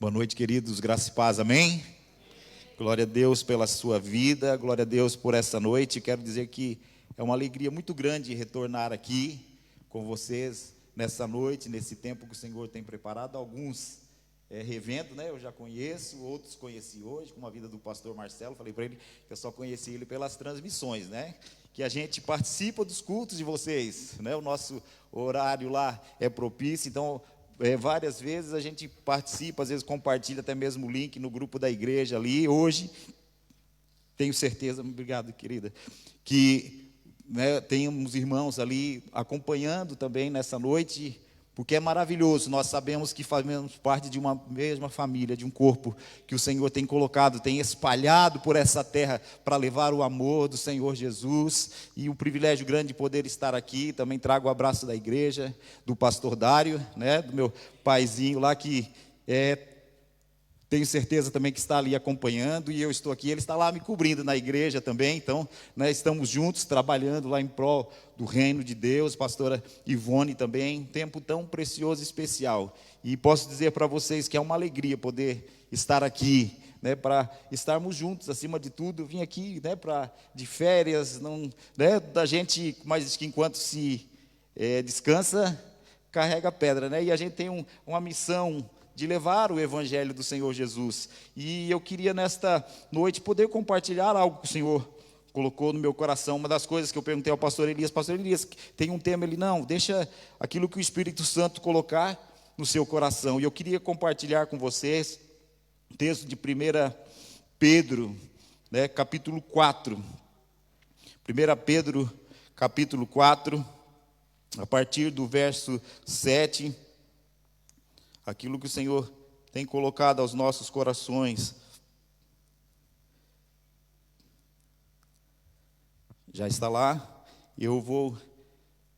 Boa noite, queridos, graça e paz, amém? Glória a Deus pela sua vida, glória a Deus por essa noite. Quero dizer que é uma alegria muito grande retornar aqui com vocês nessa noite, nesse tempo que o Senhor tem preparado. Alguns revendo, né? Eu já conheço, outros conheci hoje, como a vida do pastor Marcelo. Falei para ele que eu só conheci ele pelas transmissões, né? Que a gente participa dos cultos de vocês, né? O nosso horário lá é propício, então várias vezes a gente participa, às vezes compartilha até mesmo o link no grupo da igreja ali. Hoje, tenho certeza, obrigado, querida, que temos irmãos ali acompanhando também nessa noite, porque é maravilhoso. Nós sabemos que fazemos parte de uma mesma família, de um corpo que o Senhor tem colocado, tem espalhado por essa terra para levar o amor do Senhor Jesus, e o privilégio grande de poder estar aqui. Também trago o abraço da igreja, do pastor Dário, né, do meu paizinho lá, que tenho certeza também que está ali acompanhando, e eu estou aqui, ele está lá me cobrindo na igreja também. Então, estamos juntos, trabalhando lá em prol do reino de Deus. Pastora Ivone também, um tempo tão precioso e especial. E posso dizer para vocês que é uma alegria poder estar aqui, para estarmos juntos. Acima de tudo, eu vim aqui de férias, da gente, mas que enquanto se descansa, carrega pedra, e a gente tem uma missão de levar o evangelho do Senhor Jesus. E eu queria nesta noite poder compartilhar algo que o Senhor colocou no meu coração. Uma das coisas que eu perguntei ao pastor Elias, tem um tema? Ele, não, deixa aquilo que o Espírito Santo colocar no seu coração. E eu queria compartilhar com vocês o texto de 1 Pedro, capítulo 4. 1 Pedro, capítulo 4, a partir do verso 7, aquilo que o Senhor tem colocado aos nossos corações. Já está lá.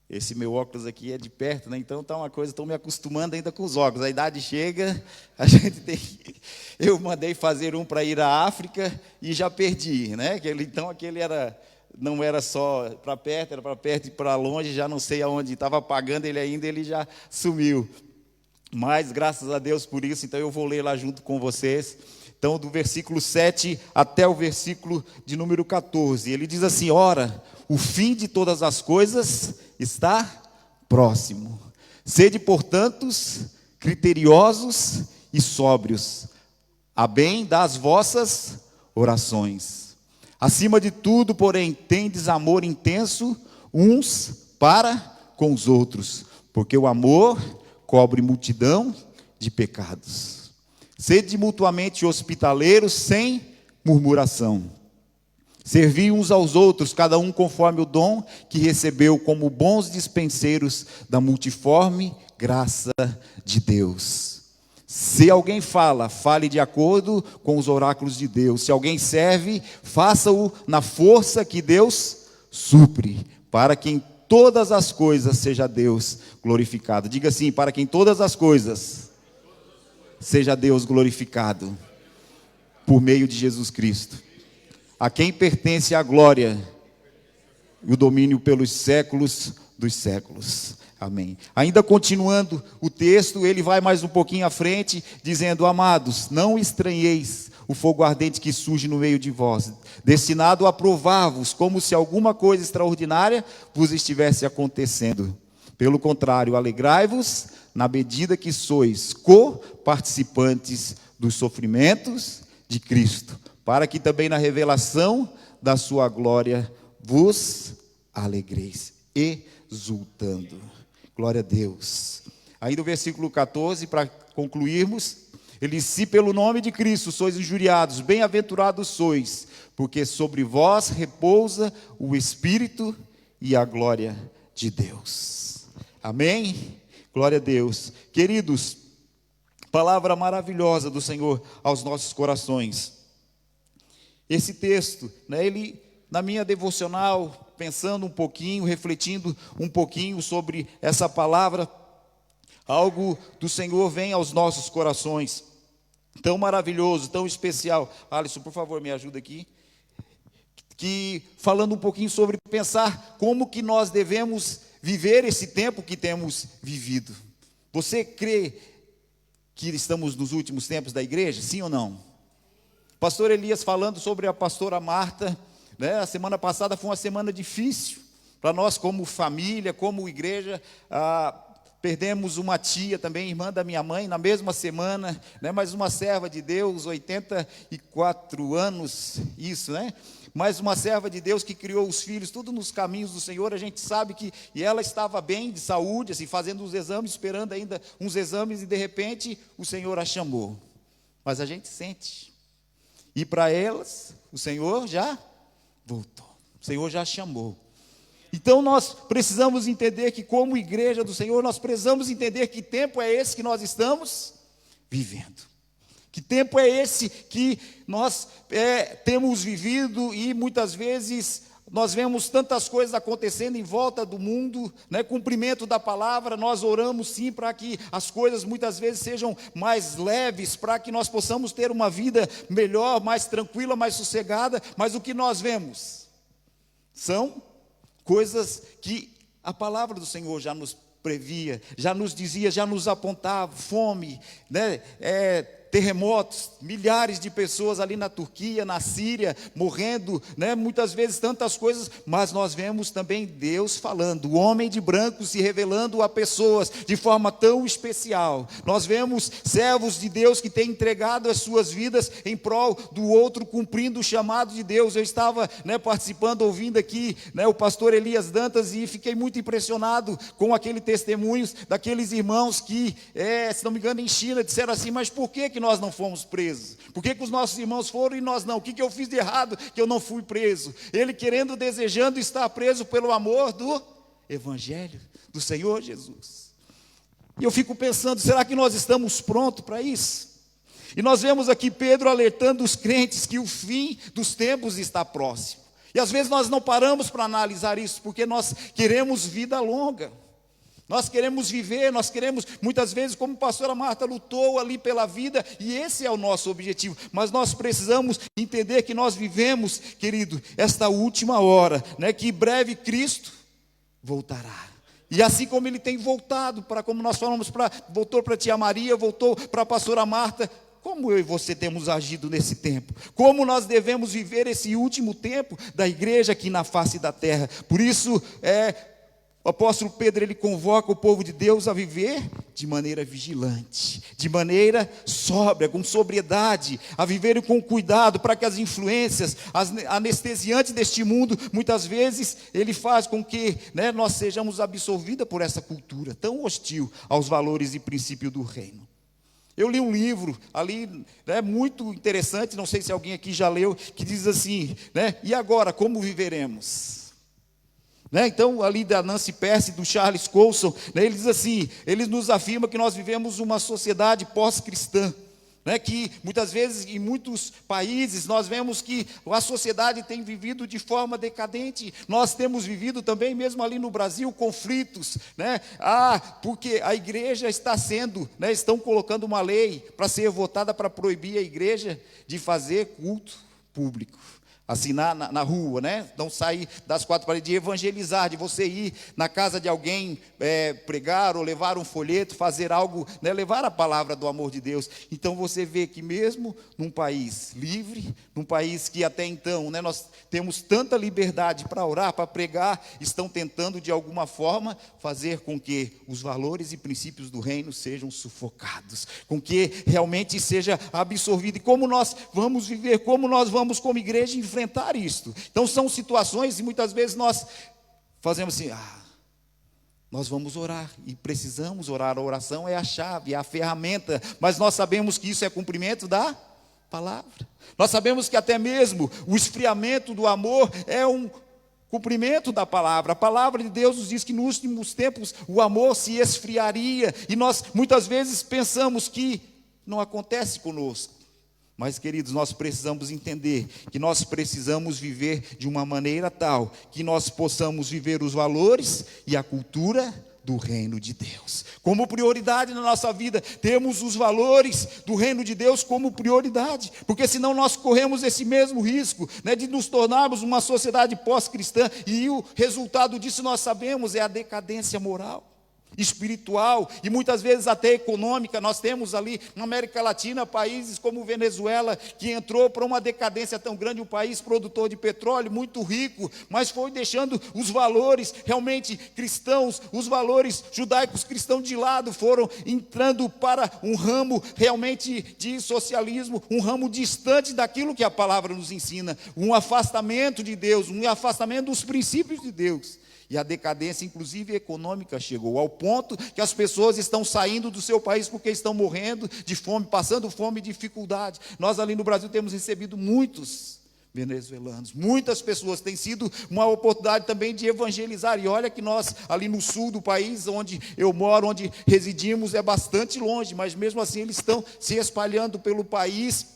Esse meu óculos aqui é de perto, então está uma coisa, estou me acostumando ainda com os óculos. A idade chega, a gente tem. Eu mandei fazer um para ir à África e já perdi, Então aquele não era só para perto, era para perto e para longe, já não sei aonde. Estava apagando ele ainda, ele já sumiu. Mas graças a Deus por isso. Então eu vou ler lá junto com vocês. Então, do versículo 7 até o versículo de número 14. Ele diz assim: ora, o fim de todas as coisas está próximo. Sede, portanto, criteriosos e sóbrios, a bem das vossas orações. Acima de tudo, porém, tendes amor intenso uns para com os outros, porque o amor cobre multidão de pecados. Sede mutuamente hospitaleiros, sem murmuração. Servi uns aos outros, cada um conforme o dom que recebeu, como bons dispenseiros da multiforme graça de Deus. Se alguém fala, fale de acordo com os oráculos de Deus. Se alguém serve, faça-o na força que Deus supre, para que em todas as coisas seja Deus glorificado. Diga assim: para que em todas as coisas seja Deus glorificado, por meio de Jesus Cristo, a quem pertence a glória e o domínio pelos séculos dos séculos. Amém. Ainda continuando o texto, ele vai mais um pouquinho à frente, dizendo: amados, não estranheis o fogo ardente que surge no meio de vós, destinado a provar-vos, como se alguma coisa extraordinária vos estivesse acontecendo. Pelo contrário, alegrai-vos na medida que sois co-participantes dos sofrimentos de Cristo, para que também na revelação da sua glória vos alegreis, exultando. Glória a Deus. Ainda o versículo 14, para concluirmos, ele diz: se pelo nome de Cristo sois injuriados, bem-aventurados sois, porque sobre vós repousa o Espírito e a glória de Deus. Amém? Glória a Deus. Queridos, palavra maravilhosa do Senhor aos nossos corações. Esse texto, ele, na minha devocional, pensando um pouquinho, refletindo um pouquinho sobre essa palavra, algo do Senhor vem aos nossos corações, tão maravilhoso, tão especial. Alisson, por favor, me ajuda aqui. Que falando um pouquinho sobre pensar como que nós devemos viver esse tempo que temos vivido. Você crê que estamos nos últimos tempos da igreja? Sim ou não? Pastor Elias falando sobre a pastora Marta, né? A semana passada foi uma semana difícil para nós como família, como igreja. Perdemos uma tia também, irmã da minha mãe, na mesma semana, né? Mais uma serva de Deus, 84 anos, isso, né? Mais uma serva de Deus que criou os filhos, tudo nos caminhos do Senhor. A gente sabe que, e ela estava bem, de saúde, assim, fazendo os exames, esperando ainda uns exames, e de repente o Senhor a chamou. Mas a gente sente, e para elas, o Senhor já voltou, o Senhor já chamou. Então nós precisamos entender que, como igreja do Senhor, nós precisamos entender que tempo é esse que nós estamos vivendo. Que tempo é esse que nós temos vivido, e muitas vezes nós vemos tantas coisas acontecendo em volta do mundo, né? Cumprimento da palavra, nós oramos sim para que as coisas muitas vezes sejam mais leves, para que nós possamos ter uma vida melhor, mais tranquila, mais sossegada, mas o que nós vemos são coisas que a palavra do Senhor já nos previa, já nos dizia, já nos apontava: fome, né? Terremotos, milhares de pessoas ali na Turquia, na Síria, morrendo, né? Muitas vezes tantas coisas, mas nós vemos também Deus falando, o homem de branco se revelando a pessoas de forma tão especial. Nós vemos servos de Deus que têm entregado as suas vidas em prol do outro, cumprindo o chamado de Deus. Eu estava, né, participando, ouvindo aqui, né, o pastor Elias Dantas, e fiquei muito impressionado com aquele testemunho daqueles irmãos que, se não me engano, em China, disseram assim: mas por que nós não fomos presos? Por que os nossos irmãos foram e nós não? O que eu fiz de errado que eu não fui preso? Ele querendo, desejando estar preso pelo amor do Evangelho do Senhor Jesus. E eu fico pensando, será que nós estamos prontos para isso? E nós vemos aqui Pedro alertando os crentes que o fim dos tempos está próximo. E às vezes nós não paramos para analisar isso, porque nós queremos vida longa. Nós queremos viver, nós queremos, muitas vezes, como a pastora Marta lutou ali pela vida, e esse é o nosso objetivo. Mas nós precisamos entender que nós vivemos, querido, esta última hora, né, que em breve Cristo voltará. E assim como Ele tem voltado, como nós falamos, voltou para a tia Maria, voltou para a pastora Marta, como eu e você temos agido nesse tempo? Como nós devemos viver esse último tempo da igreja aqui na face da terra? Por isso, o apóstolo Pedro, ele convoca o povo de Deus a viver de maneira vigilante, de maneira sóbria, com sobriedade, a viver com cuidado, para que as influências, as anestesiantes deste mundo, muitas vezes, ele faz com que, né, nós sejamos absorvidos por essa cultura tão hostil aos valores e princípios do reino. Eu li um livro ali, né, muito interessante, não sei se alguém aqui já leu, que diz assim, né, e agora, como viveremos? Né? Então, ali da Nancy Pearce, do Charles Colson, né, ele diz assim, ele nos afirma que nós vivemos uma sociedade pós-cristã, né, que muitas vezes em muitos países nós vemos que a sociedade tem vivido de forma decadente. Nós temos vivido também, mesmo ali no Brasil, conflitos, né? Porque a igreja está sendo, né, estão colocando uma lei para ser votada para proibir a igreja de fazer culto público. Assim, na rua, né? Não sair das quatro paredes, de evangelizar, de você ir na casa de alguém, pregar ou levar um folheto, fazer algo, né? Levar a palavra do amor de Deus. Então você vê que mesmo num país livre, num país que até então, né, nós temos tanta liberdade para orar, para pregar, estão tentando de alguma forma fazer com que os valores e princípios do reino sejam sufocados, com que realmente seja absorvido. E como nós vamos viver, como nós vamos como igreja enfrentar isto? Então são situações e muitas vezes nós fazemos assim, nós vamos orar e precisamos orar, a oração é a chave, é a ferramenta, mas nós sabemos que isso é cumprimento da palavra. Nós sabemos que até mesmo o esfriamento do amor é um cumprimento da palavra. A palavra de Deus nos diz que nos últimos tempos o amor se esfriaria, e nós muitas vezes pensamos que não acontece conosco. Mas, queridos, nós precisamos entender que nós precisamos viver de uma maneira tal que nós possamos viver os valores e a cultura do reino de Deus como prioridade na nossa vida. Temos os valores do reino de Deus como prioridade, porque senão nós corremos esse mesmo risco, né, de nos tornarmos uma sociedade pós-cristã, e o resultado disso nós sabemos, é a decadência moral. espiritual e muitas vezes até econômica. Nós temos ali na América Latina países como Venezuela, que entrou para uma decadência tão grande, um país produtor de petróleo, muito rico, mas foi deixando os valores realmente cristãos, os valores judaicos cristãos de lado, foram entrando para um ramo realmente de socialismo, um ramo distante daquilo que a palavra nos ensina, um afastamento de Deus, um afastamento dos princípios de Deus. E a decadência, inclusive econômica, chegou ao ponto que as pessoas estão saindo do seu país porque estão morrendo de fome, passando fome e dificuldade. Nós ali no Brasil temos recebido muitos venezuelanos, muitas pessoas. Tem sido uma oportunidade também de evangelizar. E olha que nós, ali no sul do país, onde eu moro, onde residimos, é bastante longe, mas mesmo assim eles estão se espalhando pelo país,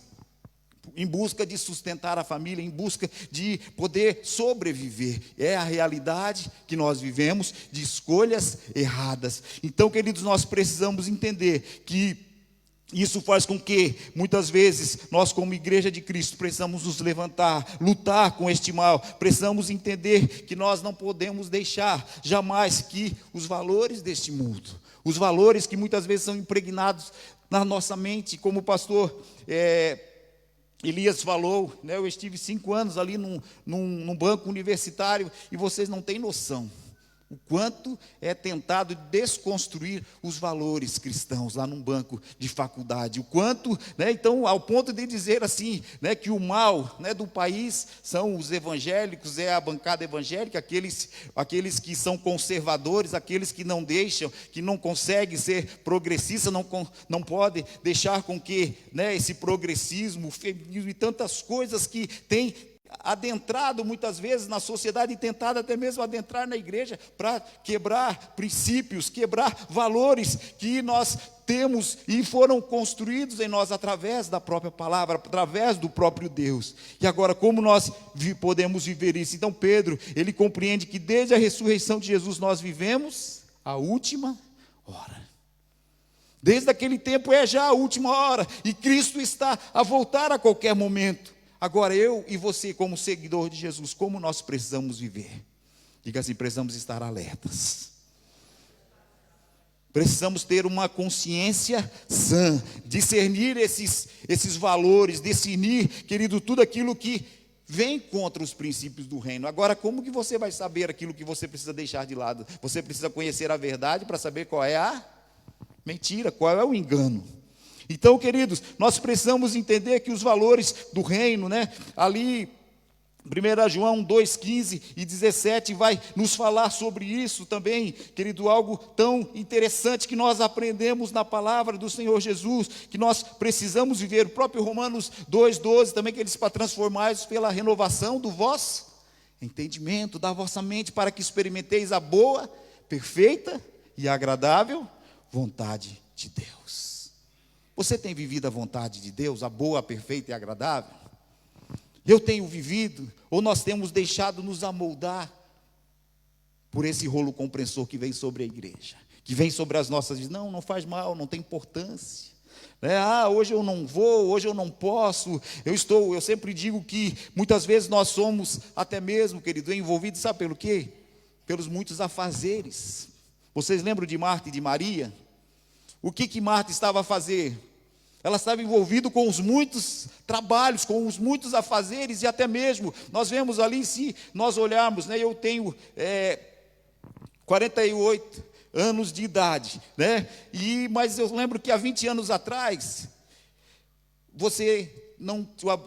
em busca de sustentar a família, em busca de poder sobreviver. É a realidade que nós vivemos, de escolhas erradas. Então, queridos, nós precisamos entender que isso faz com que, muitas vezes, nós como igreja de Cristo, precisamos nos levantar, lutar com este mal. Precisamos entender que nós não podemos deixar jamais que os valores deste mundo, os valores que muitas vezes são impregnados na nossa mente, como o pastor Elias falou, né, eu estive 5 anos ali num banco universitário, e vocês não têm noção o quanto é tentado desconstruir os valores cristãos lá num banco de faculdade, o quanto, né, então, ao ponto de dizer assim, né, que o mal, né, do país são os evangélicos, é a bancada evangélica, aqueles que são conservadores, aqueles que não deixam, que não conseguem ser progressistas, não podem deixar com que, né, esse progressismo, o feminismo e tantas coisas que tem adentrado muitas vezes na sociedade e tentado até mesmo adentrar na igreja para quebrar princípios, quebrar valores que nós temos e foram construídos em nós através da própria palavra, através do próprio Deus. E agora, como nós podemos viver isso? Então Pedro, ele compreende que desde a ressurreição de Jesus nós vivemos a última hora. Desde aquele tempo é já a última hora, e Cristo está a voltar a qualquer momento. Agora, eu e você, como seguidor de Jesus, como nós precisamos viver? Diga assim: precisamos estar alertas. Precisamos ter uma consciência sã, discernir esses valores, discernir, querido, tudo aquilo que vem contra os princípios do reino. Agora, como que você vai saber aquilo que você precisa deixar de lado? Você precisa conhecer a verdade para saber qual é a mentira, qual é o engano. Então, queridos, nós precisamos entender que os valores do reino, né, ali, 1 João 2,15 e 17, vai nos falar sobre isso também, querido, algo tão interessante que nós aprendemos na palavra do Senhor Jesus, que nós precisamos viver. O próprio Romanos 2,12 também, que eles para transformar pela renovação do vosso entendimento, da vossa mente, para que experimenteis a boa, perfeita e agradável vontade de Deus. Você tem vivido a vontade de Deus, a boa, a perfeita e agradável? Eu tenho vivido, ou nós temos deixado nos amoldar por esse rolo compressor que vem sobre a igreja, que vem sobre as nossas vidas? Não faz mal, não tem importância. Hoje eu não vou, hoje eu não posso, eu sempre digo que muitas vezes nós somos até mesmo, querido, envolvidos, sabe pelo quê? Pelos muitos afazeres. Vocês lembram de Marta e de Maria? O que Marta estava a fazer? Ela estava envolvida com os muitos trabalhos, com os muitos afazeres, e até mesmo, nós vemos ali, se nós olharmos, né, eu tenho 48 anos de idade, né, mas eu lembro que há 20 anos atrás,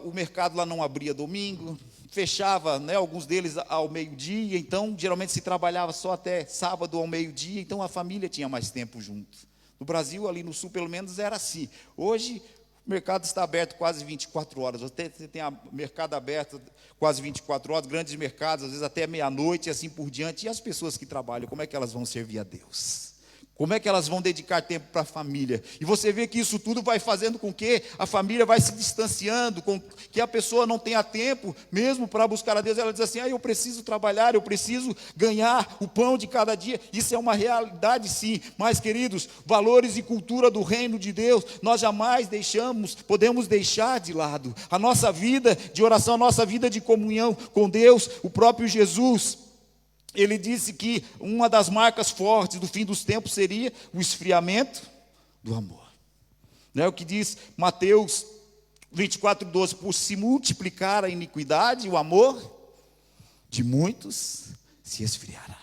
o mercado lá não abria domingo, fechava, né, alguns deles ao meio-dia, então geralmente se trabalhava só até sábado ao meio-dia, então a família tinha mais tempo junto. No Brasil, ali no sul, pelo menos, era assim. Hoje, o mercado está aberto quase 24 horas. Você tem o mercado aberto quase 24 horas, grandes mercados, às vezes até meia-noite e assim por diante. E as pessoas que trabalham, como é que elas vão servir a Deus? Como é que elas vão dedicar tempo para a família? E você vê que isso tudo vai fazendo com que a família vai se distanciando, com que a pessoa não tenha tempo mesmo para buscar a Deus. Ela diz assim: eu preciso trabalhar, eu preciso ganhar o pão de cada dia. Isso é uma realidade, sim. Mas, queridos, valores e cultura do reino de Deus, nós jamais podemos deixar de lado. A nossa vida de oração, a nossa vida de comunhão com Deus, o próprio Jesus, ele disse que uma das marcas fortes do fim dos tempos seria o esfriamento do amor. Não é o que diz Mateus 24:12, por se multiplicar a iniquidade, o amor de muitos se esfriará.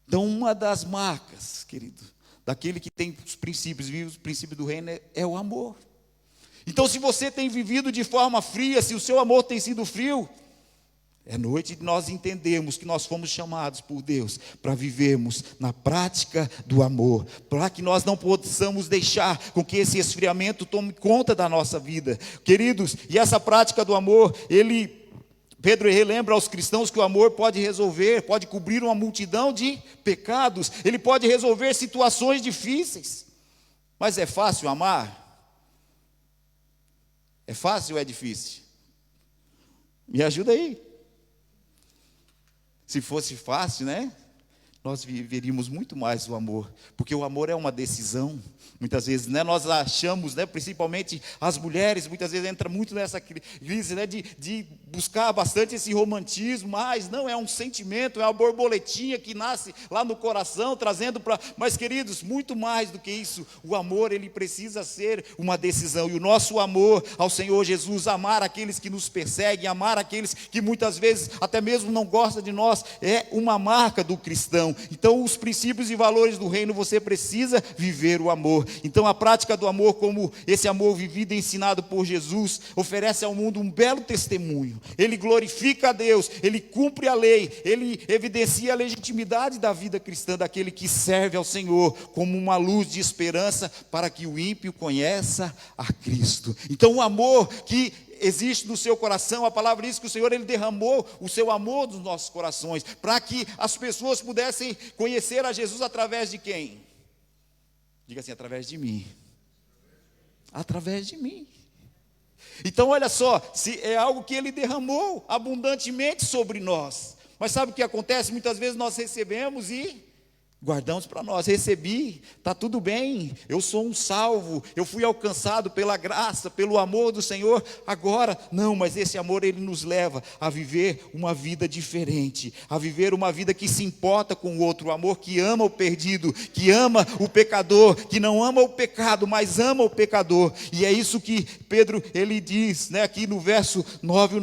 Então, uma das marcas, querido, daquele que tem os princípios, vive os princípios do reino, é o amor. Então, se você tem vivido de forma fria, se o seu amor tem sido frio, é noite de nós entendermos que nós fomos chamados por Deus para vivermos na prática do amor, para que nós não possamos deixar com que esse esfriamento tome conta da nossa vida, queridos. E essa prática do amor, Pedro relembra aos cristãos que o amor pode resolver, pode cobrir uma multidão de pecados, ele pode resolver situações difíceis. Mas é fácil amar? É fácil ou é difícil? Me ajuda aí. Se fosse fácil, né? Nós viveríamos muito mais o amor, porque o amor é uma decisão. Muitas vezes, né, nós achamos, né, principalmente as mulheres, muitas vezes entra muito nessa crise, né, de buscar bastante esse romantismo, mas não, é um sentimento, é uma borboletinha que nasce lá no coração, trazendo para... Mas, queridos, muito mais do que isso, o amor, ele precisa ser uma decisão, e o nosso amor ao Senhor Jesus, amar aqueles que nos perseguem, amar aqueles que muitas vezes até mesmo não gostam de nós, é uma marca do cristão. Então, os princípios e valores do reino, você precisa viver o amor. Então, a prática do amor, como esse amor vivido e ensinado por Jesus, oferece ao mundo um belo testemunho. Ele glorifica a Deus, ele cumpre a lei, ele evidencia a legitimidade da vida cristã, daquele que serve ao Senhor, como uma luz de esperança para que o ímpio conheça a Cristo. Então, o amor que existe no seu coração, a palavra diz que o Senhor, ele derramou o seu amor nos nossos corações, para que as pessoas pudessem conhecer a Jesus através de quem? Diga assim, através de mim. Através de mim. Então, olha só, se é algo que ele derramou abundantemente sobre nós. Mas sabe o que acontece? Muitas vezes nós recebemos e guardamos para nós. Recebi, está tudo bem, eu sou um salvo, eu fui alcançado pela graça, pelo amor do Senhor. Agora, não, mas esse amor, ele nos leva a viver uma vida diferente, a viver uma vida que se importa com o outro, o amor que ama o perdido, que ama o pecador, que não ama o pecado, mas ama o pecador. E é isso que Pedro, ele diz, né, aqui no verso 9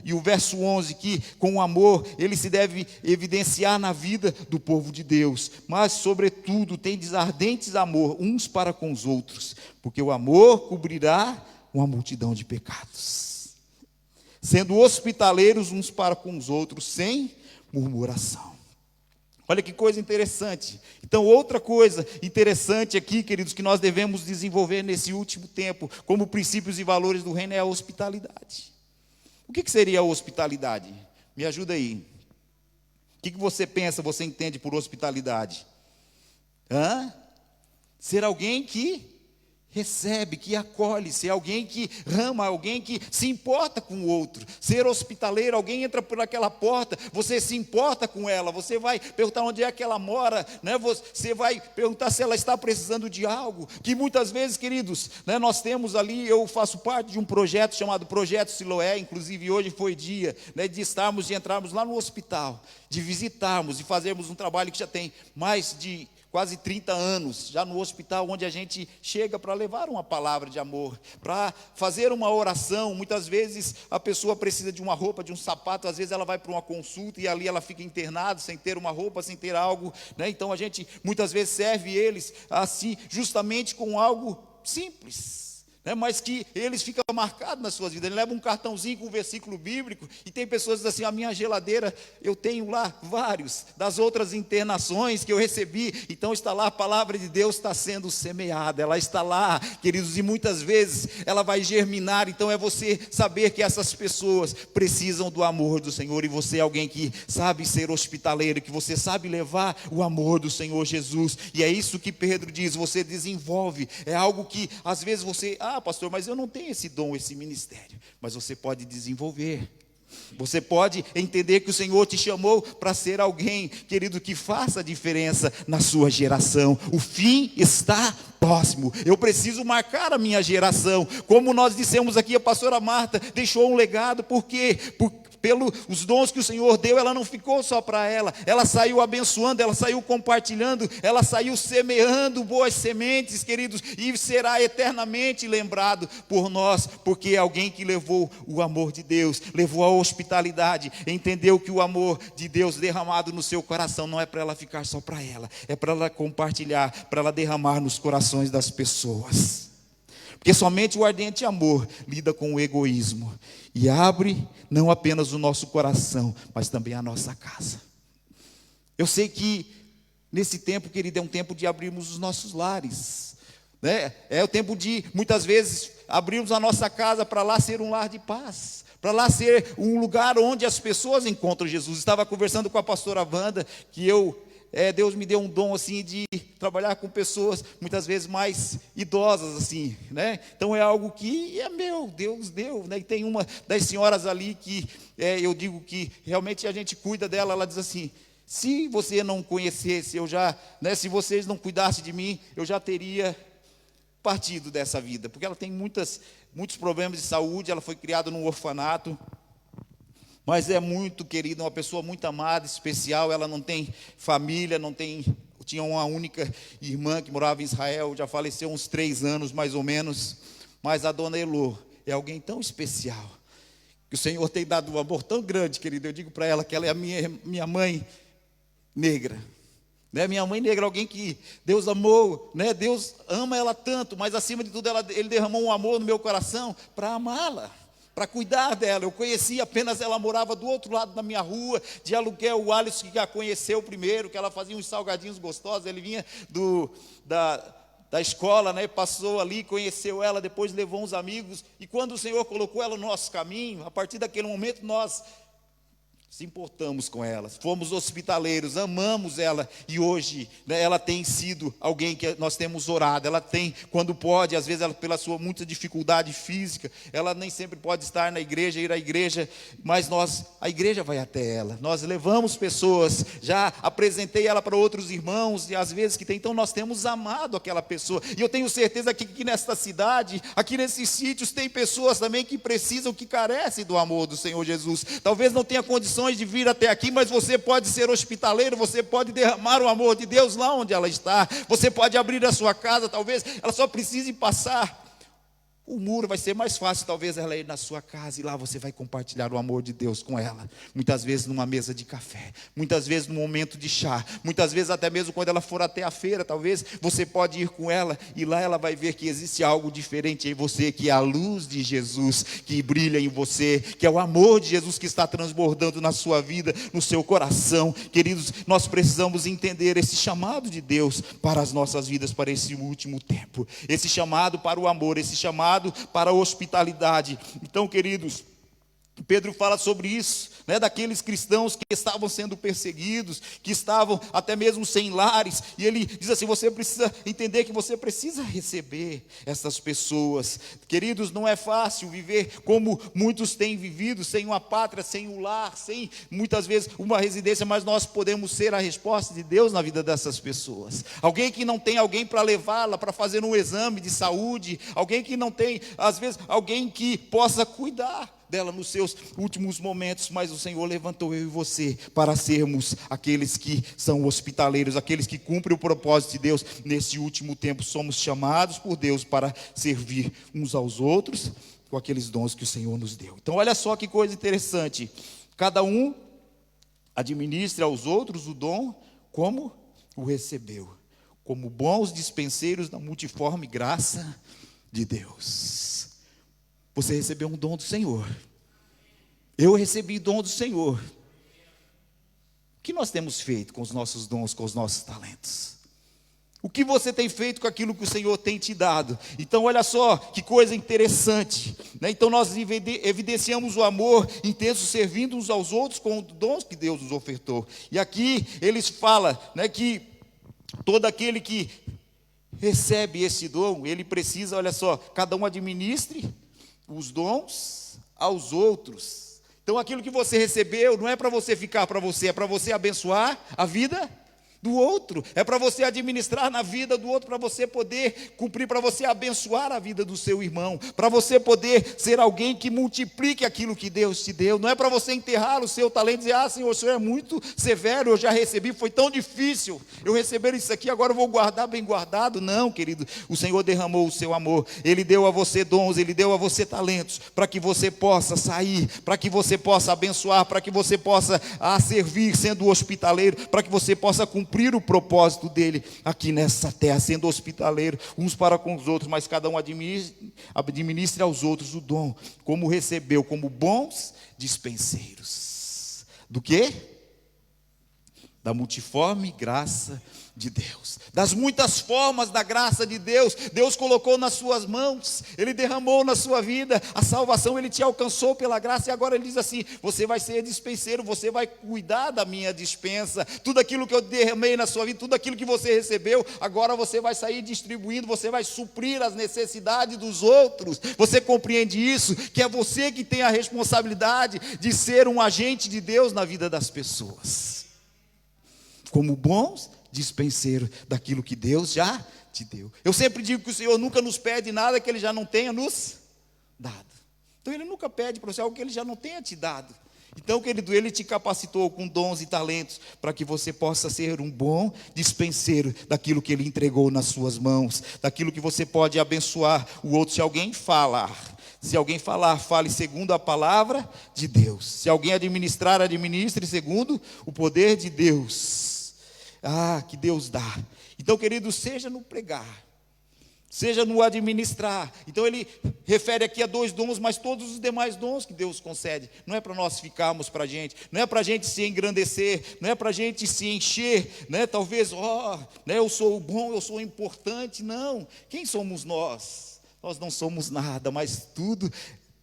e o verso 11, que com o amor, ele se deve evidenciar na vida do povo de Deus. Mas, sobretudo, tendes ardentes amor uns para com os outros, porque o amor cobrirá uma multidão de pecados, sendo hospitaleiros uns para com os outros, sem murmuração. Olha que coisa interessante. Então, outra coisa interessante aqui, queridos, que nós devemos desenvolver nesse último tempo, como princípios e valores do reino, é a hospitalidade. O que seria a hospitalidade? Me ajuda aí. O que você pensa, você entende por hospitalidade? Ser alguém que recebe, que acolhe, ser alguém que ama, alguém que se importa com o outro. Ser hospitaleiro, alguém entra por aquela porta, você se importa com ela, você vai perguntar onde é que ela mora, né? Você vai perguntar se ela está precisando de algo, que muitas vezes, queridos, né, nós temos ali, eu faço parte de um projeto chamado Projeto Siloé, inclusive hoje foi dia, né, de entrarmos lá no hospital, de visitarmos e fazermos um trabalho que já tem mais de quase 30 anos, já no hospital, onde a gente chega para levar uma palavra de amor, para fazer uma oração. Muitas vezes a pessoa precisa de uma roupa, de um sapato, às vezes ela vai para uma consulta e ali ela fica internada, sem ter uma roupa, sem ter algo, né? Então a gente muitas vezes serve eles assim, justamente com algo simples, né, mas que eles ficam marcados nas suas vidas. Ele leva um cartãozinho com um versículo bíblico, e tem pessoas que dizem assim, a minha geladeira, eu tenho lá vários, das outras internações que eu recebi, então está lá, a palavra de Deus está sendo semeada, ela está lá, queridos, e muitas vezes ela vai germinar. Então é você saber que essas pessoas precisam do amor do Senhor, e você é alguém que sabe ser hospitaleiro, que você sabe levar o amor do Senhor Jesus, e é isso que Pedro diz, você desenvolve, é algo que às vezes você, pastor, mas eu não tenho esse dom, esse ministério. Mas você pode desenvolver. Você pode entender que o Senhor te chamou para ser alguém, querido, que faça a diferença na sua geração. O fim está próximo. Eu preciso marcar a minha geração. Como nós dissemos aqui, a pastora Marta deixou um legado. Por quê? pelos dons que o Senhor deu, ela não ficou só para ela saiu abençoando, ela saiu compartilhando, ela saiu semeando boas sementes, queridos, e será eternamente lembrado por nós, porque é alguém que levou o amor de Deus, levou a hospitalidade, entendeu que o amor de Deus derramado no seu coração não é para ela ficar só para ela, é para ela compartilhar, para ela derramar nos corações das pessoas. Porque somente o ardente amor lida com o egoísmo e abre não apenas o nosso coração, mas também a nossa casa. Eu sei que nesse tempo, querido, é um tempo de abrirmos os nossos lares, né? É o tempo de, muitas vezes, abrirmos a nossa casa para lá ser um lar de paz, para lá ser um lugar onde as pessoas encontram Jesus. Estava conversando com a pastora Wanda, que Deus me deu um dom assim de trabalhar com pessoas muitas vezes mais idosas assim, né? Então é algo que é meu, Deus deu, né? E tem uma das senhoras ali que eu digo que realmente a gente cuida dela. Ela diz assim: se você não conhecesse, se vocês não cuidassem de mim, eu já teria partido dessa vida, porque ela tem muitos problemas de saúde. Ela foi criada num orfanato, mas é muito querida, uma pessoa muito amada, especial. Ela não tem família, tinha uma única irmã que morava em Israel, já faleceu uns 3 anos mais ou menos, mas a dona Elô é alguém tão especial, que o Senhor tem dado um amor tão grande, querido. Eu digo para ela que ela é a minha mãe negra, né? Minha mãe negra, alguém que Deus amou, né? Deus ama ela tanto, mas acima de tudo Ele derramou um amor no meu coração para amá-la, para cuidar dela. Eu conheci apenas, ela morava do outro lado da minha rua, de aluguel. O Alisson que a conheceu primeiro, que ela fazia uns salgadinhos gostosos, ele vinha da escola, né? Passou ali, conheceu ela, depois levou uns amigos, e quando o Senhor colocou ela no nosso caminho, a partir daquele momento nós se importamos com ela, fomos hospitaleiros, amamos ela, e hoje, né, ela tem sido alguém que nós temos orado. Ela tem, quando pode, às vezes ela, pela sua muita dificuldade física, ela nem sempre pode estar na igreja, ir à igreja, mas a igreja vai até ela, nós levamos pessoas, já apresentei ela para outros irmãos, e às vezes então nós temos amado aquela pessoa, e eu tenho certeza que aqui nesta cidade, aqui nesses sítios, tem pessoas também que precisam, que carecem do amor do Senhor Jesus. Talvez não tenha condições de vir até aqui, mas você pode ser hospitaleiro, você pode derramar o amor de Deus lá onde ela está, você pode abrir a sua casa. Talvez ela só precise passar o muro, vai ser mais fácil talvez ela ir na sua casa, e lá você vai compartilhar o amor de Deus com ela, muitas vezes numa mesa de café, muitas vezes num momento de chá, muitas vezes até mesmo quando ela for até a feira. Talvez você pode ir com ela, e lá ela vai ver que existe algo diferente em você, que é a luz de Jesus que brilha em você, que é o amor de Jesus que está transbordando na sua vida, no seu coração. Queridos, nós precisamos entender esse chamado de Deus para as nossas vidas, para esse último tempo, esse chamado para o amor, esse chamado para a hospitalidade. Então, queridos, Pedro fala sobre isso, né, daqueles cristãos que estavam sendo perseguidos, que estavam até mesmo sem lares, e ele diz assim: você precisa entender que você precisa receber essas pessoas. Queridos, não é fácil viver como muitos têm vivido, sem uma pátria, sem um lar, sem muitas vezes uma residência, mas nós podemos ser a resposta de Deus na vida dessas pessoas. Alguém que não tem alguém para levá-la, para fazer um exame de saúde, alguém que não tem, às vezes, alguém que possa cuidar dela nos seus últimos momentos, mas o Senhor levantou eu e você para sermos aqueles que são hospitaleiros, aqueles que cumprem o propósito de Deus nesse último tempo. Somos chamados por Deus para servir uns aos outros com aqueles dons que o Senhor nos deu. Então olha só que coisa interessante, cada um administra aos outros o dom como o recebeu, como bons dispenseiros da multiforme graça de Deus. Você recebeu um dom do Senhor. Eu recebi dom do Senhor. O que nós temos feito com os nossos dons, com os nossos talentos? O que você tem feito com aquilo que o Senhor tem te dado? Então olha só que coisa interessante, né? Então nós evidenciamos o amor intenso, servindo uns aos outros com os dons que Deus nos ofertou. E aqui eles falam, né, que todo aquele que recebe esse dom, ele precisa, olha só, cada um administre os dons aos outros. Então aquilo que você recebeu não é para você ficar para você, é para você abençoar a vida do outro, é para você administrar na vida do outro, para você poder cumprir, para você abençoar a vida do seu irmão, para você poder ser alguém que multiplique aquilo que Deus te deu. Não é para você enterrar o seu talento e dizer: Senhor, o Senhor é muito severo, eu já recebi, foi tão difícil eu receber isso aqui, agora eu vou guardar bem guardado. Não, querido, o Senhor derramou o seu amor, Ele deu a você dons, Ele deu a você talentos, para que você possa sair, para que você possa abençoar, para que você possa servir sendo hospitaleiro, para que você possa cumprir o propósito dele aqui nessa terra, sendo hospitaleiro uns para com os outros, mas cada um administre aos outros o dom, como recebeu, como bons dispenseiros. Do quê? Da multiforme graça de Deus, das muitas formas da graça de Deus. Deus colocou nas suas mãos, Ele derramou na sua vida a salvação, Ele te alcançou pela graça, e agora Ele diz assim: você vai ser dispenseiro, você vai cuidar da minha dispensa, tudo aquilo que eu derramei na sua vida, tudo aquilo que você recebeu, agora você vai sair distribuindo, você vai suprir as necessidades dos outros. Você compreende isso? Que é você que tem a responsabilidade de ser um agente de Deus na vida das pessoas, como bons dispenseiro daquilo que Deus já te deu. Eu sempre digo que o Senhor nunca nos pede nada que Ele já não tenha nos dado. Então Ele nunca pede para você algo que Ele já não tenha te dado. Então, querido, Ele te capacitou com dons e talentos para que você possa ser um bom dispenseiro daquilo que Ele entregou nas suas mãos, daquilo que você pode abençoar o outro. Se alguém falar, fale segundo a palavra de Deus. Se alguém administrar, administre segundo o poder de Deus. Que Deus dá. Então, querido, seja no pregar, seja no administrar. Então ele refere aqui a 2 dons, mas todos os demais dons que Deus concede, não é para nós ficarmos para a gente, não é para a gente se engrandecer, não é para a gente se encher, né? Talvez, eu sou bom, eu sou importante. Não, quem somos nós? Nós não somos nada, mas tudo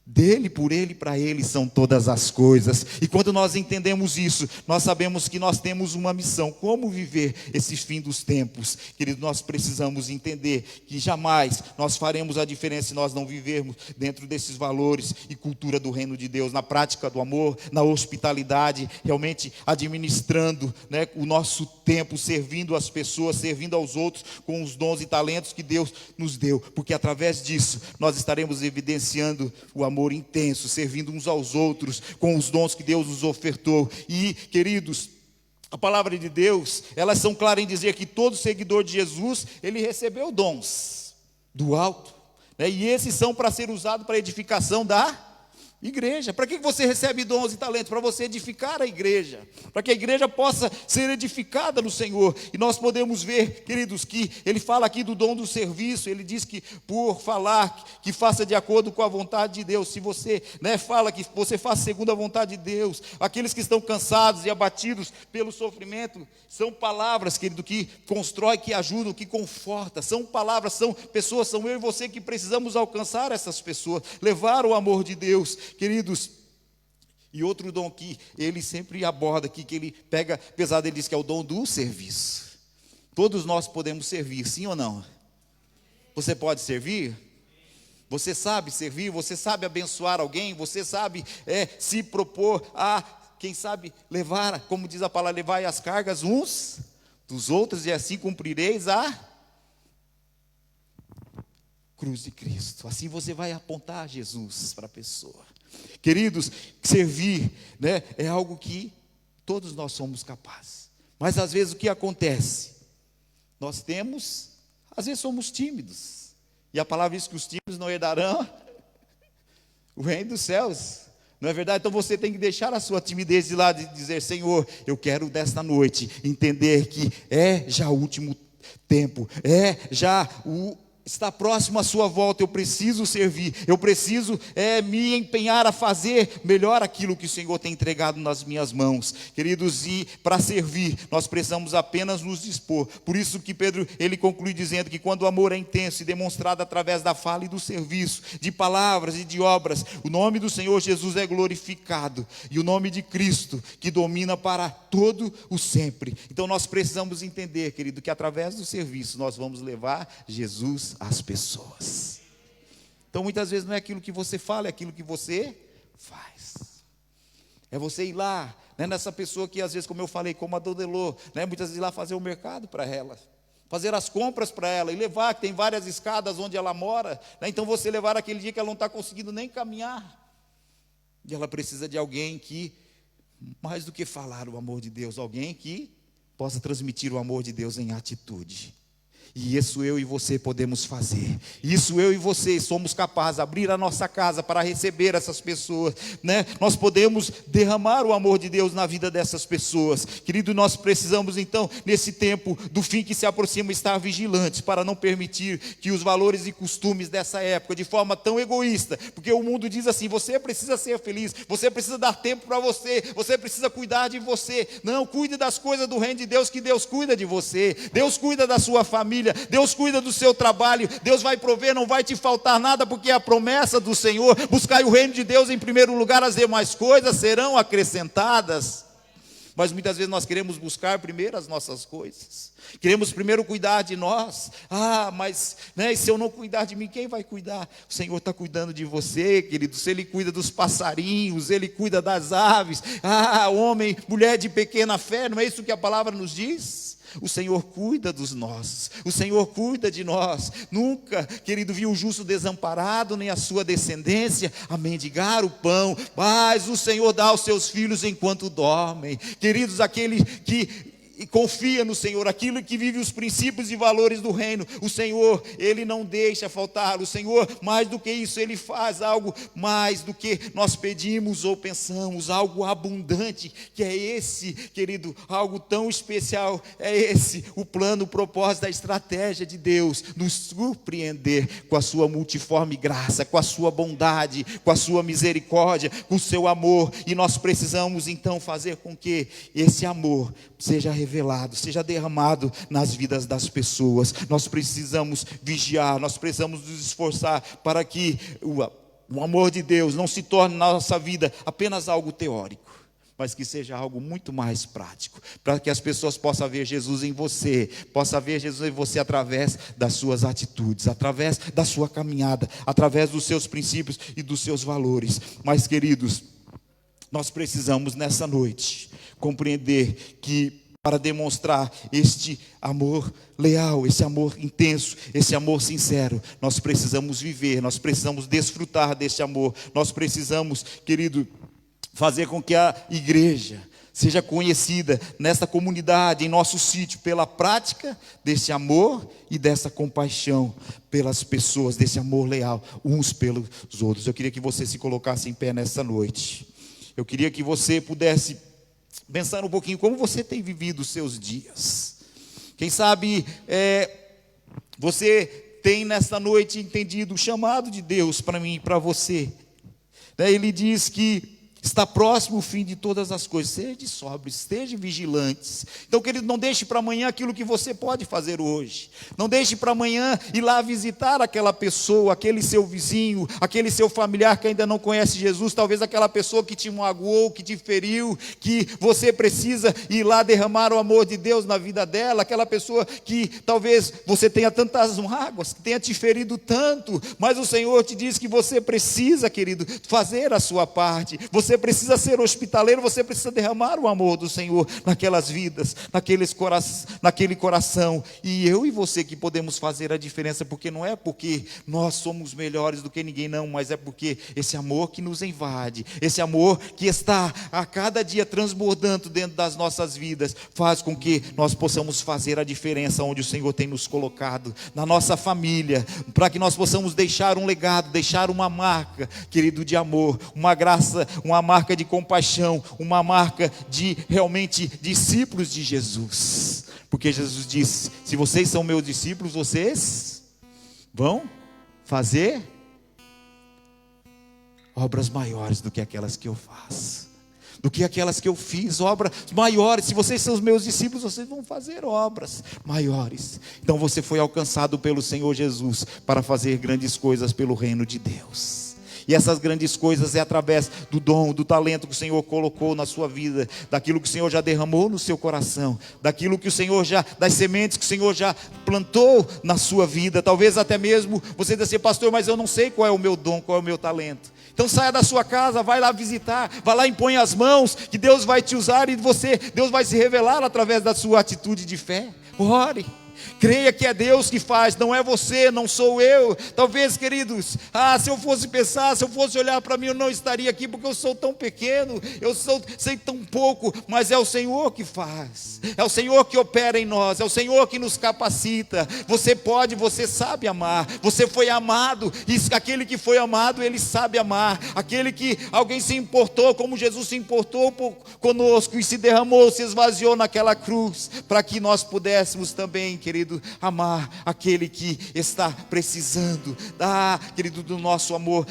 dele, por ele, para ele são todas as coisas. E quando nós entendemos isso, nós sabemos que nós temos uma missão: como viver esse fim dos tempos. Querido, nós precisamos entender que jamais nós faremos a diferença se nós não vivermos dentro desses valores e cultura do reino de Deus, na prática do amor, na hospitalidade, realmente administrando, né, o nosso tempo, servindo as pessoas, servindo aos outros com os dons e talentos que Deus nos deu, porque através disso nós estaremos evidenciando o amor intenso, servindo uns aos outros com os dons que Deus nos ofertou. E, queridos, a palavra de Deus, elas são claras em dizer que todo seguidor de Jesus, ele recebeu dons do alto, né? E esses são para ser usados para a edificação da igreja. Para que você recebe dons e talentos? Para você edificar a igreja, para que a igreja possa ser edificada no Senhor. E nós podemos ver, queridos, que ele fala aqui do dom do serviço. Ele diz que por falar, que faça de acordo com a vontade de Deus. Se você, fala que você faça segundo a vontade de Deus. Aqueles que estão cansados e abatidos pelo sofrimento, são palavras, querido, que constrói, que ajudam, que conforta. São palavras, são pessoas, são eu e você que precisamos alcançar essas pessoas, levar o amor de Deus. Queridos, e outro dom que ele sempre aborda aqui, que ele pega pesado, ele diz que é o dom do serviço. Todos nós podemos servir, sim ou não? Você pode servir? Você sabe servir? Você sabe abençoar alguém? Você sabe se propor a, quem sabe, levar, como diz a palavra, levar as cargas uns dos outros, e assim cumprireis a cruz de Cristo. Assim você vai apontar Jesus para a pessoa. Queridos, servir, é algo que todos nós somos capazes. Mas às vezes o que acontece? Nós às vezes somos tímidos. E a palavra diz que os tímidos não herdarão o reino dos céus. Não é verdade? Então você tem que deixar a sua timidez de lado e dizer: Senhor, eu quero desta noite entender que é já o último tempo, está próximo à sua volta. Eu preciso servir, eu preciso me empenhar a fazer melhor aquilo que o Senhor tem entregado nas minhas mãos. Queridos, e para servir, nós precisamos apenas nos dispor. Por isso que Pedro, ele conclui dizendo que quando o amor é intenso e demonstrado através da fala e do serviço, de palavras e de obras, o nome do Senhor Jesus é glorificado, e o nome de Cristo, que domina para todo o sempre. Então nós precisamos entender, querido, que através do serviço nós vamos levar Jesus às pessoas. Então muitas vezes não é aquilo que você fala, é aquilo que você faz. É você ir lá, né? Nessa pessoa que às vezes, como eu falei, como a Dodelô, né? Muitas vezes ir lá fazer o mercado para ela, fazer as compras para ela, e levar, que tem várias escadas onde ela mora, né? Então você levar aquele dia que ela não está conseguindo nem caminhar, e ela precisa de alguém que, mais do que falar o amor de Deus, alguém que possa transmitir o amor de Deus em atitude. E isso eu e você podemos fazer. Isso eu e você somos capazes de abrir a nossa casa para receber essas pessoas, né? Nós podemos derramar o amor de Deus na vida dessas pessoas. Querido, nós precisamos então, nesse tempo do fim que se aproxima, estar vigilantes para não permitir que os valores e costumes dessa época, de forma tão egoísta, porque o mundo diz assim: você precisa ser feliz, você precisa dar tempo para você, você precisa cuidar de você. Não, cuide das coisas do reino de Deus, que Deus cuida de você. Deus cuida da sua família, Deus cuida do seu trabalho, Deus vai prover, não vai te faltar nada, porque é a promessa do Senhor: buscai o reino de Deus em primeiro lugar, as demais coisas serão acrescentadas. Mas muitas vezes nós queremos buscar primeiro as nossas coisas, queremos primeiro cuidar de nós. Mas né, se eu não cuidar de mim, quem vai cuidar? O Senhor está cuidando de você, querido. Se Ele cuida dos passarinhos, Ele cuida das aves. Homem, mulher de pequena fé, não é isso que a palavra nos diz? O Senhor cuida dos nossos, o Senhor cuida de nós. Nunca, querido, viu o justo desamparado, nem a sua descendência a mendigar o pão, mas o Senhor dá aos seus filhos enquanto dormem. Queridos, aquele que confia no Senhor, aquilo que vive os princípios e valores do reino, o Senhor, Ele não deixa faltar. O Senhor, mais do que isso, Ele faz algo mais do que nós pedimos ou pensamos, algo abundante, que é esse, querido, algo tão especial. É esse o plano, o propósito, a estratégia de Deus, nos surpreender com a sua multiforme graça, com a sua bondade, com a sua misericórdia, com o seu amor. E nós precisamos então fazer com que esse amor seja revelado, seja derramado nas vidas das pessoas. Nós precisamos vigiar, nós precisamos nos esforçar para que o amor de Deus não se torne na nossa vida apenas algo teórico, mas que seja algo muito mais prático, para que as pessoas possam ver Jesus em você, possam ver Jesus em você através das suas atitudes, através da sua caminhada, através dos seus princípios e dos seus valores. Mas, queridos, nós precisamos nessa noite compreender que, para demonstrar este amor leal, esse amor intenso, esse amor sincero, nós precisamos viver, nós precisamos desfrutar desse amor. Nós precisamos, querido, fazer com que a igreja seja conhecida nessa comunidade, em nosso sítio, pela prática desse amor e dessa compaixão pelas pessoas, desse amor leal uns pelos outros. Eu queria que você se colocasse em pé nessa noite. Eu queria que você pudesse pensar um pouquinho como você tem vivido os seus dias. Quem sabe você tem nesta noite entendido o chamado de Deus para mim e para você. Ele diz que está próximo o fim de todas as coisas. Seja sóbrios, esteja vigilantes. Então, querido, não deixe para amanhã aquilo que você pode fazer hoje. Não deixe para amanhã ir lá visitar aquela pessoa, aquele seu vizinho, aquele seu familiar que ainda não conhece Jesus. Talvez aquela pessoa que te magoou, que te feriu, que você precisa ir lá derramar o amor de Deus na vida dela. Aquela pessoa que talvez você tenha tantas mágoas, que tenha te ferido tanto, mas o Senhor te diz que você precisa, querido, fazer a sua parte. Você precisa ser hospitaleiro, você precisa derramar o amor do Senhor naquelas vidas, naquele coração. E eu e você que podemos fazer a diferença, porque não é porque nós somos melhores do que ninguém, não, mas é porque esse amor que nos invade, esse amor que está a cada dia transbordando dentro das nossas vidas, faz com que nós possamos fazer a diferença onde o Senhor tem nos colocado, na nossa família, para que nós possamos deixar um legado, deixar uma marca, querido, de amor, uma graça, uma marca de compaixão, uma marca de realmente discípulos de Jesus. Porque Jesus disse: se vocês são meus discípulos, vocês vão fazer obras maiores do que aquelas que eu faço, do que aquelas que eu fiz, obras maiores. Se vocês são os meus discípulos, vocês vão fazer obras maiores. Então você foi alcançado pelo Senhor Jesus para fazer grandes coisas pelo reino de Deus. E essas grandes coisas é através do dom, do talento que o Senhor colocou na sua vida, daquilo que o Senhor já derramou no seu coração, daquilo que o Senhor já, das sementes que o Senhor já plantou na sua vida. Talvez até mesmo você diga assim: pastor, mas eu não sei qual é o meu dom, qual é o meu talento. Então saia da sua casa, vai lá visitar, vai lá e impõe as mãos, que Deus vai te usar e Deus vai se revelar através da sua atitude de fé. Ore. Creia que é Deus que faz, não é você, não sou eu. Talvez, queridos, se eu fosse pensar, se eu fosse olhar para mim, eu não estaria aqui, porque eu sou tão pequeno, sei tão pouco, mas é o Senhor que faz, é o Senhor que opera em nós, é o Senhor que nos capacita. Você pode, você sabe amar, você foi amado, e aquele que foi amado, ele sabe amar. Aquele que alguém se importou, como Jesus se importou conosco, e se derramou, se esvaziou naquela cruz, para que nós pudéssemos também, querido, amar aquele que está precisando, querido, do nosso amor,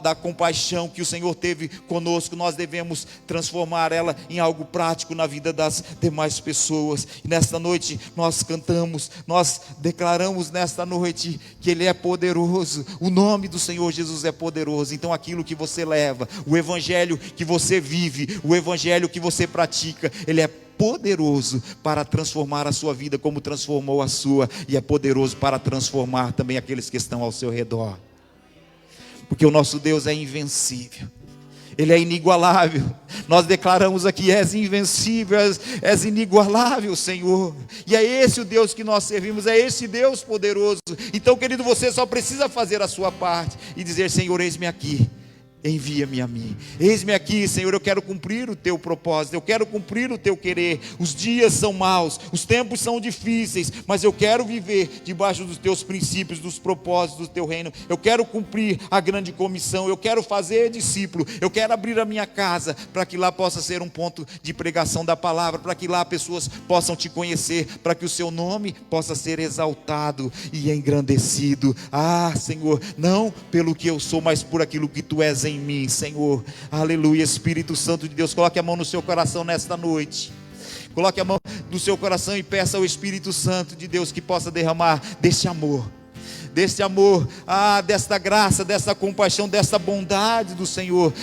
da compaixão que o Senhor teve conosco. Nós devemos transformar ela em algo prático na vida das demais pessoas. E nesta noite nós cantamos, nós declaramos nesta noite que Ele é poderoso, o nome do Senhor Jesus é poderoso. Então aquilo que você leva, o evangelho que você vive, o evangelho que você pratica, ele é poderoso para transformar a sua vida como transformou a sua, e é poderoso para transformar também aqueles que estão ao seu redor, porque o nosso Deus é invencível, Ele é inigualável. Nós declaramos aqui: és invencível, és inigualável, Senhor. E é esse o Deus que nós servimos, é esse Deus poderoso. Então, querido, você só precisa fazer a sua parte e dizer: Senhor, eis-me aqui, envia-me a mim. Eis-me aqui, Senhor, eu quero cumprir o teu propósito, eu quero cumprir o teu querer. Os dias são maus, os tempos são difíceis, mas eu quero viver debaixo dos teus princípios, dos propósitos do teu reino. Eu quero cumprir a grande comissão, eu quero fazer discípulo, eu quero abrir a minha casa, para que lá possa ser um ponto de pregação da palavra, para que lá pessoas possam te conhecer, para que o seu nome possa ser exaltado e engrandecido. Senhor, não pelo que eu sou, mas por aquilo que tu és em mim, Senhor. Aleluia. Espírito Santo de Deus, coloque a mão no seu coração nesta noite. Coloque a mão no seu coração e peça ao Espírito Santo de Deus que possa derramar deste amor, desta graça, desta compaixão, desta bondade do Senhor,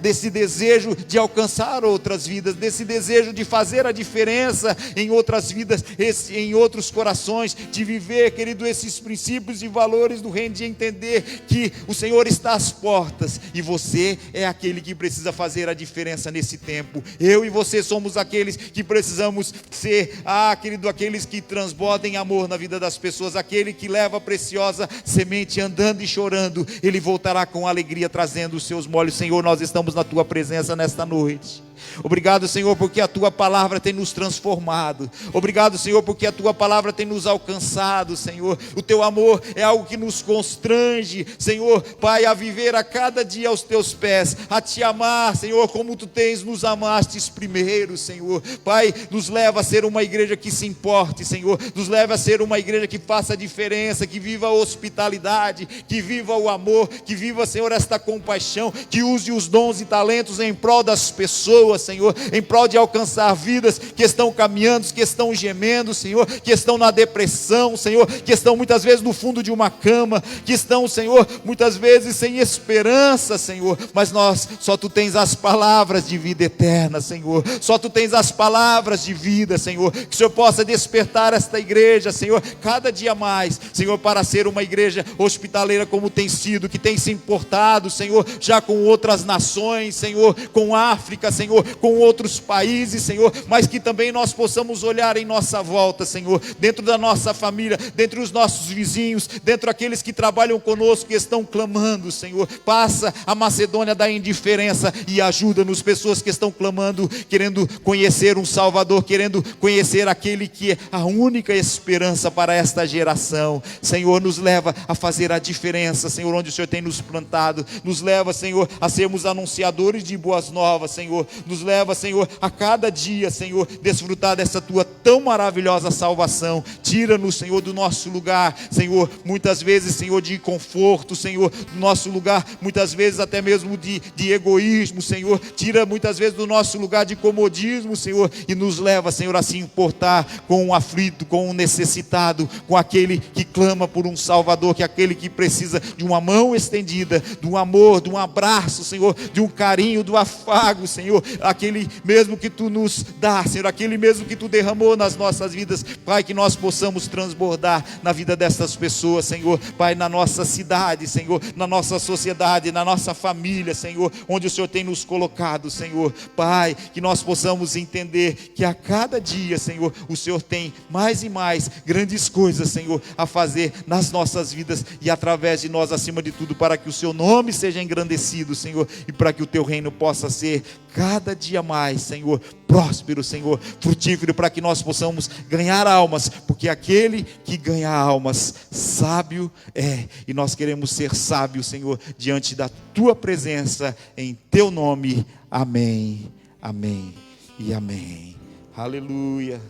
desse desejo de alcançar outras vidas, desse desejo de fazer a diferença em outras vidas, em outros corações, de viver, querido, esses princípios e valores do reino, de entender que o Senhor está às portas e você é aquele que precisa fazer a diferença nesse tempo. Eu e você somos aqueles que precisamos ser, querido, aqueles que transbordem amor na vida das pessoas, aquele que leva a preciosa semente andando e chorando, ele voltará com alegria trazendo os seus molhos. Senhor, nós estamos na tua presença nesta noite. Obrigado, Senhor, porque a tua palavra tem nos transformado. Obrigado, Senhor, porque a tua palavra tem nos alcançado, Senhor. O teu amor é algo que nos constrange, Senhor, Pai, a viver a cada dia aos teus pés, a te amar, Senhor, como tu nos amastes primeiro, Senhor. Pai, nos leva a ser uma igreja que se importe, Senhor. Nos leva a ser uma igreja que faça a diferença, que viva a hospitalidade, que viva o amor, que viva, Senhor, esta compaixão, que use os dons e talentos em prol das pessoas, Senhor, em prol de alcançar vidas que estão caminhando, que estão gemendo, Senhor, que estão na depressão, Senhor, que estão muitas vezes no fundo de uma cama, que estão, Senhor, muitas vezes sem esperança, Senhor, mas só tu tens as palavras de vida eterna, Senhor, só tu tens as palavras de vida, Senhor, que o Senhor possa despertar esta igreja, Senhor, cada dia mais, Senhor, para ser uma igreja hospitaleira como tem sido, que tem se importado, Senhor, já com outras nações, Senhor, com a África, Senhor, com outros países, Senhor, mas que também nós possamos olhar em nossa volta, Senhor, dentro da nossa família, dentro dos nossos vizinhos, dentro daqueles que trabalham conosco, que estão clamando, Senhor. Passa a Macedônia da indiferença e ajuda-nos, pessoas que estão clamando, querendo conhecer um Salvador, querendo conhecer aquele que é a única esperança para esta geração. Senhor, nos leva a fazer a diferença, Senhor, onde o Senhor tem nos plantado, nos leva, Senhor, a sermos anunciadores de boas novas, Senhor, nos leva, Senhor, a cada dia, Senhor, desfrutar dessa tua tão maravilhosa salvação. Tira-nos, Senhor, do nosso lugar, Senhor, muitas vezes, Senhor, de conforto, Senhor, do nosso lugar, muitas vezes até mesmo de egoísmo, Senhor, tira muitas vezes do nosso lugar de comodismo, Senhor, e nos leva, Senhor, a se importar com o aflito, com o necessitado, com aquele que clama por um Salvador, que é aquele que precisa de uma mão estendida, de um amor, de um abraço, Senhor, de um carinho, do afago, Senhor. aquele mesmo que Tu nos dá, Senhor, aquele mesmo que Tu derramou nas nossas vidas, Pai, que nós possamos transbordar na vida dessas pessoas, Senhor, Pai, na nossa cidade, Senhor, na nossa sociedade, na nossa família, Senhor, onde o Senhor tem nos colocado, Senhor, Pai, que nós possamos entender que a cada dia, Senhor, o Senhor tem mais e mais grandes coisas, Senhor, a fazer nas nossas vidas e através de nós, acima de tudo, para que o Seu nome seja engrandecido, Senhor, e para que o Teu reino possa ser cada dia mais, Senhor, próspero, Senhor, frutífero, para que nós possamos ganhar almas, porque aquele que ganha almas, sábio é, e nós queremos ser sábios, Senhor, diante da Tua presença, em Teu nome, amém, amém e amém, aleluia,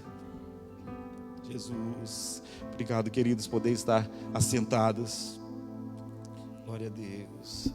Jesus, obrigado, queridos, poder estar assentados, glória a Deus.